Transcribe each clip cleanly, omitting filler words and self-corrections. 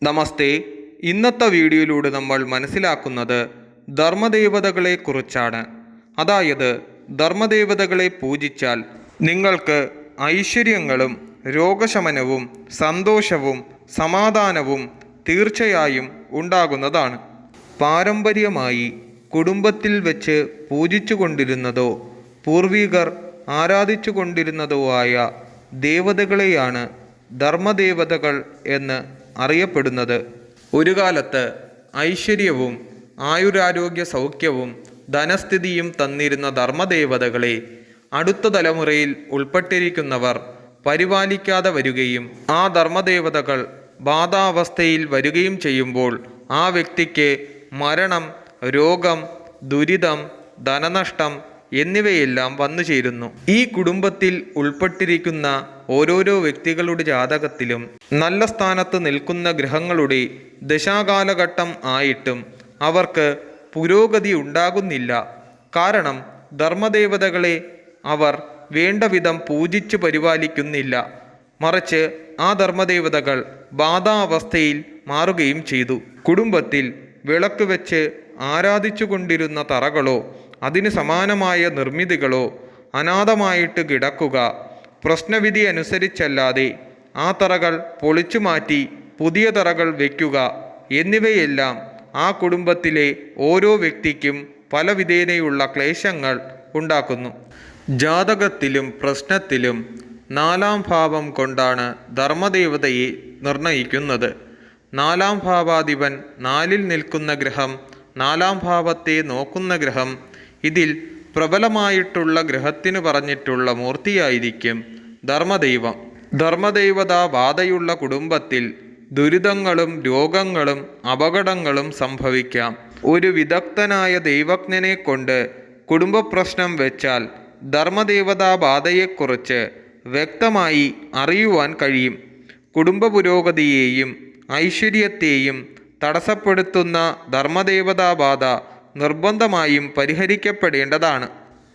നമസ്തേ. ഇന്നത്തെ വീഡിയോയിലൂടെ നമ്മൾ മനസ്സിലാക്കുന്നത് ധർമ്മദേവതകളെക്കുറിച്ചാണ്. അതായത് ധർമ്മദേവതകളെ പൂജിച്ചാൽ നിങ്ങൾക്ക് ഐശ്വര്യങ്ങളും രോഗശമനവും സന്തോഷവും സമാധാനവും തീർച്ചയായും ഉണ്ടാകുന്നതാണ്. പാരമ്പര്യമായി കുടുംബത്തിൽ വെച്ച് പൂജിച്ചു കൊണ്ടിരുന്നതോ പൂർവികർ ആരാധിച്ചു കൊണ്ടിരുന്നതോ ആയ ദേവതകളെയാണ് ധർമ്മദേവതകൾ എന്ന് അറിയപ്പെടുന്നത്. ഒരു കാലത്ത് ഐശ്വര്യവും ആയുരാരോഗ്യ സൗഖ്യവും ധനസ്ഥിതിയും തന്നിരുന്ന ധർമ്മദേവതകളെ അടുത്ത തലമുറയിൽ ഉൾപ്പെട്ടിരിക്കുന്നവർ പരിപാലിക്കാതെ വരികയും ആ ധർമ്മദേവതകൾ ബാധാവസ്ഥയിൽ വരികയും ചെയ്യുമ്പോൾ ആ വ്യക്തിക്ക് മരണം, രോഗം, ദുരിതം, ധനനഷ്ടം എന്നിവയെല്ലാം വന്നു ചേരുന്നു. ഈ കുടുംബത്തിൽ ഉൾപ്പെട്ടിരിക്കുന്ന ഓരോരോ വ്യക്തികളുടെ ജാതകത്തിലും നല്ല സ്ഥാനത്ത് നിൽക്കുന്ന ഗ്രഹങ്ങളുടെ ദശാകാലഘട്ടം ആയിട്ടും അവർക്ക് പുരോഗതി ഉണ്ടാകുന്നില്ല. കാരണം ധർമ്മദേവതകളെ അവർ വേണ്ട വിധം പൂജിച്ച് പരിപാലിക്കുന്നില്ല. മറിച്ച് ആ ധർമ്മദേവതകൾ ബാധാവസ്ഥയിൽ മാറുകയും ചെയ്തു. കുടുംബത്തിൽ വിളക്ക് വെച്ച് ആരാധിച്ചു കൊണ്ടിരുന്ന തറകളോ അതിന് സമാനമായ നിർമ്മിതികളോ അനാഥമായിട്ട് കിടക്കുക, പ്രശ്നവിധി അനുസരിച്ചല്ലാതെ ആ തറകൾ പൊളിച്ചു മാറ്റി പുതിയ തറകൾ വയ്ക്കുക എന്നിവയെല്ലാം ആ കുടുംബത്തിലെ ഓരോ വ്യക്തിക്കും പല വിധേനയുള്ള ക്ലേശങ്ങൾ ഉണ്ടാക്കുന്നു. ജാതകത്തിലും പ്രശ്നത്തിലും 4-ാം ഭാവം കൊണ്ടാണ് ധർമ്മദേവതയെ നിർണയിക്കുന്നത്. 4-ാം ഭാവാധിപൻ 4-ൽ നിൽക്കുന്ന ഗ്രഹം, 4-ാം ഭാവത്തെ നോക്കുന്ന ഗ്രഹം, ഇതിൽ പ്രബലമായിട്ടുള്ള ഗ്രഹത്തിന് പറഞ്ഞിട്ടുള്ള മൂർത്തിയായിരിക്കും ധർമ്മദൈവം. ധർമ്മദൈവത ബാധയുള്ള കുടുംബത്തിൽ ദുരിതങ്ങളും രോഗങ്ങളും അപകടങ്ങളും സംഭവിക്കാം. ഒരു വിദഗ്ധനായ ദൈവജ്ഞനെ കൊണ്ട് കുടുംബ പ്രശ്നം വെച്ചാൽ ധർമ്മദേവതാ ബാധയെക്കുറിച്ച് വ്യക്തമായി അറിയുവാൻ കഴിയും. കുടുംബ പുരോഗതിയെയും ഐശ്വര്യത്തെയും തടസ്സപ്പെടുത്തുന്ന ധർമ്മദേവതാ ബാധ നിർബന്ധമായും പരിഹരിക്കപ്പെടേണ്ടതാണ്.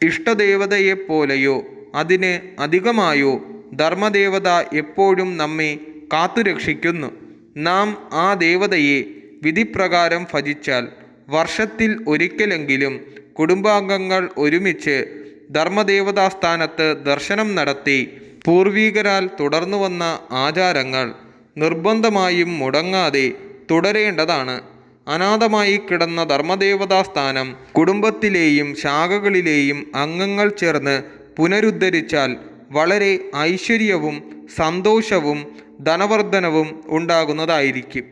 ഇഷ്ടദേവതയെപ്പോലെയോ അതിന് അധികമായോ ധർമ്മദേവത എപ്പോഴും നമ്മെ കാത്തുരക്ഷിക്കുന്നു. നാം ആ ദേവതയെ വിധിപ്രകാരം ഭജിച്ചാൽ വർഷത്തിൽ ഒരിക്കലെങ്കിലും കുടുംബാംഗങ്ങൾ ഒരുമിച്ച് ധർമ്മദേവതാസ്ഥാനത്ത് ദർശനം നടത്തി പൂർവികരാൽ തുടർന്നു വന്ന ആചാരങ്ങൾ നിർബന്ധമായും മുടങ്ങാതെ തുടരേണ്ടതാണ്. അനാഥമായി കിടന്ന ധർമ്മദേവതാസ്ഥാനം കുടുംബത്തിലെയും ശാഖകളിലെയും അംഗങ്ങൾ ചേർന്ന് പുനരുദ്ധരിച്ചാൽ വളരെ ഐശ്വര്യവും സന്തോഷവും ധനവർദ്ധനവും ഉണ്ടാകുന്നതായിരിക്കും.